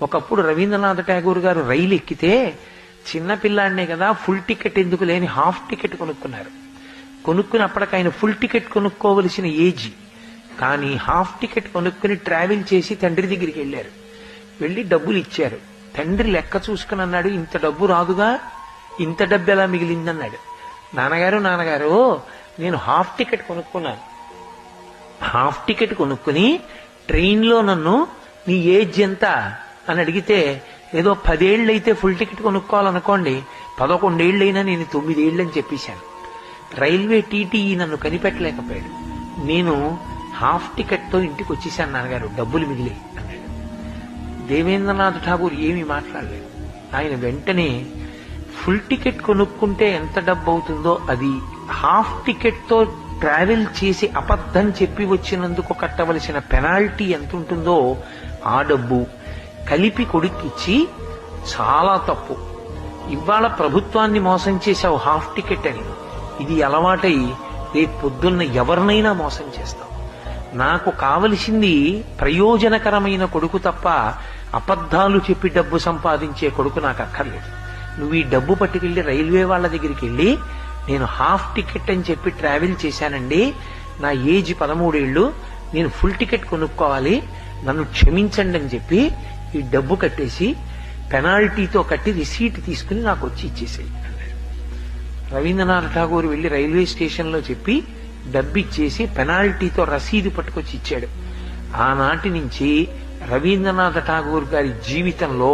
ఒకప్పుడు రవీంద్రనాథ్ ఠాగూర్ గారు రైలు ఎక్కితే చిన్నపిల్లాడినే కదా, ఫుల్ టికెట్ ఎందుకు లేని హాఫ్ టికెట్ కొనుక్కున్నారు. కొనుక్కున్నప్పటికి ఆయన ఫుల్ టికెట్ కొనుక్కోవలసిన ఏజ్, కానీ హాఫ్ టికెట్ కొనుక్కుని ట్రావెల్ చేసి తండ్రి దగ్గరికి వెళ్ళారు. వెళ్ళి డబ్బులు ఇచ్చారు. తండ్రి లెక్క చూసుకుని అన్నాడు, ఇంత డబ్బు రాదుగా, ఇంత డబ్బు ఎలా మిగిలిందన్నాడు. నాన్నగారు నేను హాఫ్ టికెట్ కొనుక్కున్నాను. హాఫ్ టికెట్ కొనుక్కుని ట్రైన్లో నన్ను నీ ఏజ్ ఎంత అని అడిగితే, ఏదో 10 ఏళ్ళు అయితే ఫుల్ టికెట్ కొనుక్కోవాలనుకోండి, 11 ఏళ్ళైనా నేను 9 ఏళ్ళు అని చెప్పేశాను. రైల్వే టీటీఈ నన్ను కనిపెట్టలేకపోయాడు. నేను హాఫ్ టికెట్ తో ఇంటికి వచ్చేసాను నాన్నగారు, డబ్బులు మిగిలి అన్నాడు. దేవేంద్రనాథ్ ఠాగూర్ ఏమీ మాట్లాడలేదు. ఆయన వెంటనే ఫుల్ టికెట్ కొనుక్కుంటే ఎంత డబ్బు అవుతుందో అది, హాఫ్ టికెట్ తో ట్రావెల్ చేసి అబద్ధం చెప్పి వచ్చినందుకు కట్టవలసిన పెనాల్టీ ఎంత ఉంటుందో ఆ డబ్బు కలిపి కొడుక్కిచ్చి, చాలా తప్పు, ఇవాళ ప్రభుత్వాన్ని మోసం చేశావు హాఫ్ టికెట్ అని, ఇది అలవాటై రేపు పొద్దున్న ఎవరినైనా మోసం చేస్తావు. నాకు కావలసింది ప్రయోజనకరమైన కొడుకు తప్ప అబద్ధాలు చెప్పి డబ్బు సంపాదించే కొడుకు నాకు అక్కర్లేదు. నువ్వు ఈ డబ్బు పట్టుకెళ్లి రైల్వే వాళ్ళ దగ్గరికి వెళ్ళి, నేను హాఫ్ టికెట్ అని చెప్పి ట్రావెల్ చేశానండి, నా ఏజ్ 13 ఏళ్ళు, నేను ఫుల్ టికెట్ కొనుక్కోవాలి, నన్ను క్షమించండి అని చెప్పి ఈ డబ్బు కట్టేసి పెనాల్టీతో కట్టి రిసీట్ తీసుకుని నాకు వచ్చి ఇచ్చేసేయి అన్నాడు. రవీంద్రనాథ్ ఠాగూర్ వెళ్లి రైల్వే స్టేషన్ లో చెప్పి డబ్బిచ్చేసి పెనాల్టీతో రసీదు పట్టుకొచ్చి ఇచ్చాడు. ఆనాటి నుంచి రవీంద్రనాథ్ ఠాగూర్ గారి జీవితంలో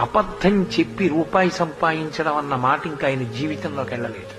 అబద్ధం చెప్పి రూపాయి సంపాదించడం అన్న మాట ఇంకా ఆయన జీవితంలోకి వెళ్ళలేదు.